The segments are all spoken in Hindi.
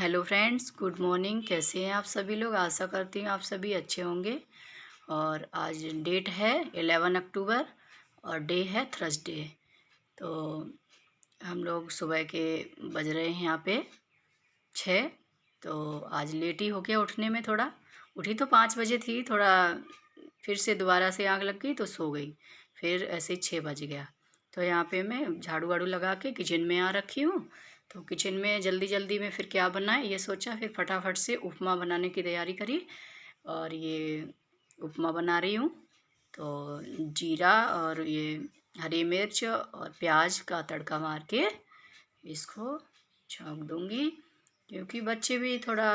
Hello friends, good morning. कैसे हैं आप सभी लोग? आशा करती हूँ आप सभी अच्छे होंगे। और आज डेट है 11 अक्टूबर और डे है थर्सडे। तो हम लोग सुबह के बज रहे हैं यहाँ पे 6। तो आज लेट ही हो गया उठने में थोड़ा। उठी तो 5 बजे थी, थोड़ा फिर से दोबारा से आँख लग गई तो सो गई। फिर ऐसे ही 6 बज गया। तो यहाँ पे मैं झाड़ू वाड़ू लगा के किचन में आ रखी हूँ। तो किचन में जल्दी जल्दी में फिर क्या बनाए ये सोचा, फिर फटाफट से उपमा बनाने की तैयारी करी। और ये उपमा बना रही हूँ। तो जीरा और ये हरी मिर्च और प्याज का तड़का मार के इसको छौंक दूँगी, क्योंकि बच्चे भी थोड़ा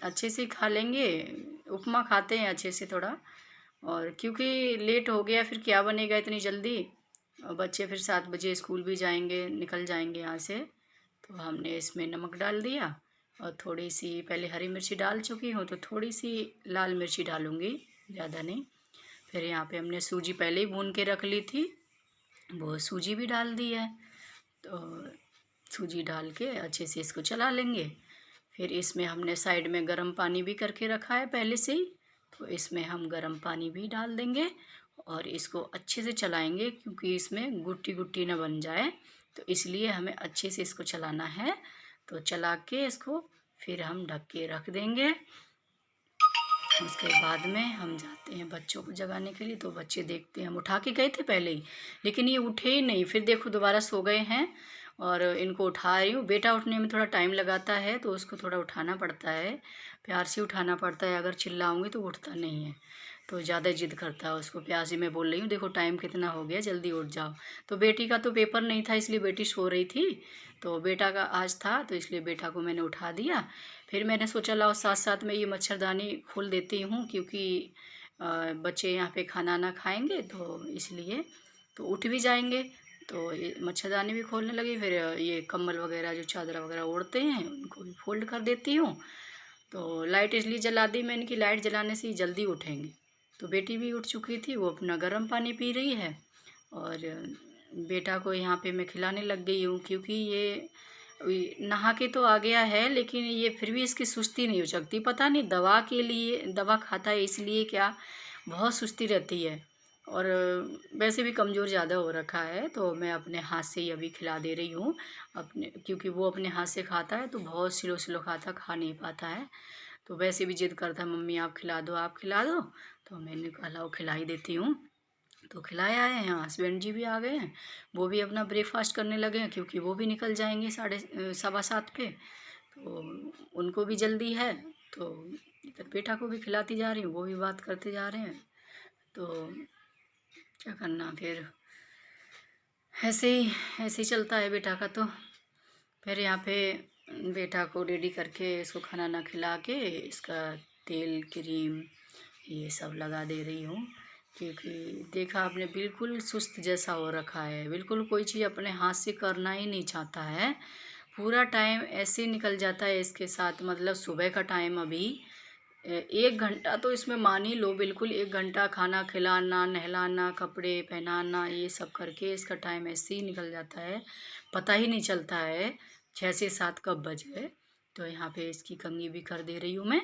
अच्छे से खा लेंगे। उपमा खाते हैं अच्छे से थोड़ा। और क्योंकि लेट हो गया फिर क्या बनेगा इतनी जल्दी। और बच्चे फिर 7 बजे स्कूल भी जाएंगे, निकल जाएंगे यहाँ से। तो हमने इसमें नमक डाल दिया और थोड़ी सी पहले हरी मिर्ची डाल चुकी हूँ, तो थोड़ी सी लाल मिर्ची डालूँगी, ज़्यादा नहीं। फिर यहाँ पे हमने सूजी पहले ही भून के रख ली थी, वो सूजी भी डाल दी है। तो सूजी डाल के अच्छे से इसको चला लेंगे। फिर इसमें हमने साइड में गर्म पानी भी करके रखा है पहले से ही, तो इसमें हम गर्म पानी भी डाल देंगे और इसको अच्छे से चलाएंगे, क्योंकि इसमें गुट्टी गुट्टी ना बन जाए। तो इसलिए हमें अच्छे से इसको चलाना है। तो चला के इसको फिर हम ढक के रख देंगे। उसके बाद में हम जाते हैं बच्चों को जगाने के लिए। तो बच्चे देखते हैं, हम उठा के गए थे पहले ही, लेकिन ये उठे ही नहीं। फिर देखो दोबारा सो गए हैं और इनको उठा रही हूँ। बेटा उठने में थोड़ा टाइम लगाता है, तो उसको थोड़ा उठाना पड़ता है, प्यार से उठाना पड़ता है। अगर चिल्लाऊंगी तो उठता नहीं है, तो ज़्यादा जिद करता है। उसको प्यार से मैं बोल रही हूँ, देखो टाइम कितना हो गया, जल्दी उठ जाओ। तो बेटी का तो पेपर नहीं था, इसलिए बेटी सो रही थी। तो बेटा का आज था, तो इसलिए बेटा को मैंने उठा दिया। फिर मैंने सोचा लाओ साथ साथ में ये मच्छरदानी खोल देती हूँ, क्योंकि बच्चे यहाँ पे खाना ना खाएंगे, तो इसलिए तो उठ भी जाएंगे। तो ये मच्छरदानी भी खोलने लगी। फिर ये कंबल वगैरह जो चादर वगैरह ओढ़ते हैं उनको भी फोल्ड कर देती हूँ। तो लाइट इसलिए जला दी मैंने कि लाइट जलाने से ही जल्दी उठेंगे। तो बेटी भी उठ चुकी थी, वो अपना गर्म पानी पी रही है। और बेटा को यहाँ पे मैं खिलाने लग गई हूँ, क्योंकि ये नहा के तो आ गया है, लेकिन ये फिर भी इसकी सुस्ती नहीं हो सकती। पता नहीं दवा के लिए, दवा खाता है इसलिए क्या, बहुत सुस्ती रहती है। और वैसे भी कमज़ोर ज़्यादा हो रखा है। तो मैं अपने हाथ से ही अभी खिला दे रही हूँ अपने, क्योंकि वो अपने हाथ से खाता है तो बहुत स्लो स्लो खाता, खा नहीं पाता है। तो वैसे भी जिद करता है, मम्मी आप खिला दो, आप खिला दो। तो मैंने कहा लाओ खिला ही देती हूँ। तो खिलाया है। यहाँ हस्बैंड जी भी आ गए हैं, वो भी अपना ब्रेकफास्ट करने लगे हैं, क्योंकि वो भी निकल जाएंगे 7:15 पे। तो उनको भी जल्दी है। तो इधर बेटा को भी खिलाती जा रही हूँ, वो भी बात करते जा रहे हैं। तो क्या करना फिर, ऐसे ही चलता है बेटा का। तो फिर यहाँ पे बेटा को रेडी करके इसको खाना ना खिला के इसका तेल क्रीम ये सब लगा दे रही हूँ। क्योंकि देखा आपने, बिल्कुल सुस्त जैसा हो रखा है, बिल्कुल कोई चीज़ अपने हाथ से करना ही नहीं चाहता है। पूरा टाइम ऐसे ही निकल जाता है इसके साथ। मतलब सुबह का टाइम अभी 1 घंटा तो इसमें मान ही लो, बिल्कुल 1 घंटा खाना खिलाना, नहलाना, कपड़े पहनाना, ये सब करके इसका टाइम ऐसे ही निकल जाता है, पता ही नहीं चलता है 6 से 7 कब बज गए। तो यहाँ पे इसकी कंघी भी कर दे रही हूँ मैं।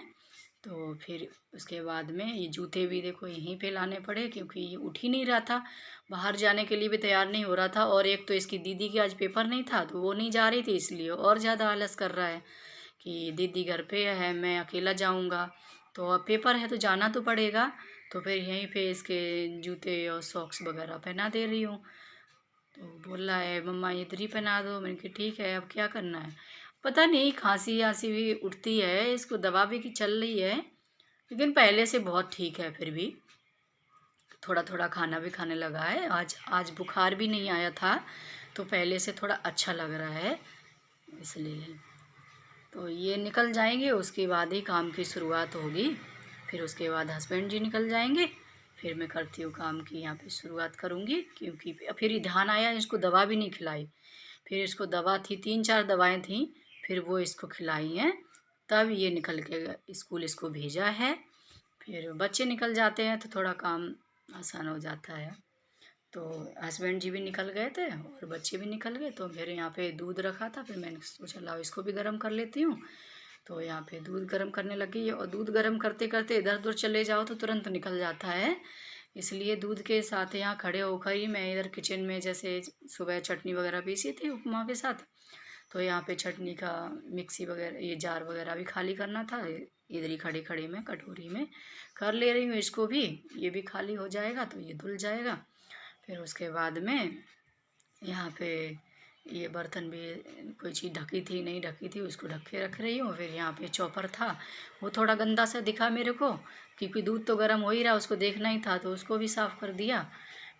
तो फिर उसके बाद में ये जूते भी देखो यहीं पे लाने पड़े, क्योंकि ये उठ ही नहीं रहा था, बाहर जाने के लिए भी तैयार नहीं हो रहा था। और एक तो इसकी दीदी की आज पेपर नहीं था, तो वो नहीं जा रही थी, इसलिए और ज़्यादा आलस कर रहा है कि दीदी घर पे है, मैं अकेला जाऊंगा। तो अब पेपर है तो जाना तो पड़ेगा। तो फिर यहीं पे इसके जूते और सॉक्स वगैरह पहना दे रही हूँ। तो बोल रहा है मम्मा इधर ही पहना दो। मैंने कहा ठीक है, अब क्या करना है। पता नहीं खांसी आंसी भी उठती है इसको, दवा भी की चल रही है, लेकिन पहले से बहुत ठीक है। फिर भी थोड़ा थोड़ा खाना भी खाने लगा है। आज आज बुखार भी नहीं आया था, तो पहले से थोड़ा अच्छा लग रहा है इसलिए। तो ये निकल जाएंगे, उसके बाद ही काम की शुरुआत होगी। फिर उसके बाद हस्बैंड जी निकल जाएंगे, फिर मैं करती हूँ काम की यहाँ पे शुरुआत करूँगी। क्योंकि फिर ध्यान आया इसको दवा भी नहीं खिलाई। फिर इसको दवा थी, 3-4 दवाएं थी, फिर वो इसको खिलाई हैं, तब ये निकल के स्कूल इसको भेजा है। फिर बच्चे निकल जाते हैं तो थोड़ा काम आसान हो जाता है। तो हस्बैंड जी भी निकल गए थे और बच्चे भी निकल गए। तो फिर यहाँ पे दूध रखा था, फिर मैंने सोचा लाओ इसको भी गर्म कर लेती हूँ। तो यहाँ पे दूध गर्म करने लगी है, और दूध गर्म करते करते इधर उधर चले जाओ तो तुरंत निकल जाता है, इसलिए दूध के साथ यहाँ खड़े होकर ही मैं इधर किचन में जैसे सुबह चटनी वगैरह पीसी थी उपमा के साथ, तो यहाँ पे चटनी का मिक्सी वगैरह ये जार वगैरह भी खाली करना था, इधर ही खड़े खड़े मैं कटोरी में कर ले रही हूँ इसको भी, ये भी खाली हो जाएगा तो ये धुल जाएगा। फिर उसके बाद में यहाँ पे ये बर्तन भी कोई चीज़ ढकी थी नहीं ढकी थी उसको ढक के रख रही हूँ। फिर यहाँ पे चॉपर था, वो थोड़ा गंदा सा दिखा मेरे को, क्योंकि दूध तो गर्म हो ही रहा, उसको देखना ही था, तो उसको भी साफ़ कर दिया।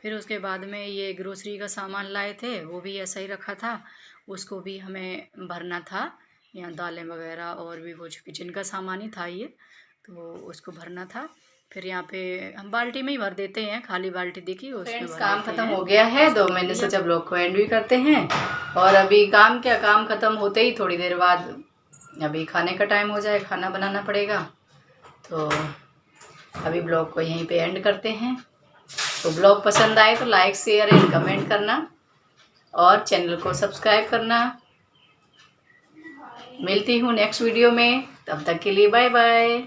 फिर उसके बाद में ये ग्रोसरी का सामान लाए थे, वो भी ऐसा ही रखा था, उसको भी हमें भरना था, यहाँ दालें वगैरह और भी कुछ किचन का सामान ही था ये, तो उसको भरना था। फिर यहाँ पे हम बाल्टी में ही भर देते हैं, खाली बाल्टी देखी उसमें भर काम खत्म हो गया है, तो मैंने सोचा ब्लॉग को एंड भी करते हैं। और अभी काम खत्म होते ही थोड़ी देर बाद अभी खाने का टाइम हो जाए, खाना बनाना पड़ेगा, तो अभी ब्लॉग को यहीं पे एंड करते हैं। तो ब्लॉग पसंद आए तो लाइक शेयर एंड कमेंट करना, और चैनल को सब्सक्राइब करना। मिलती हूँ नेक्स्ट वीडियो में, तब तक के लिए बाय बाय।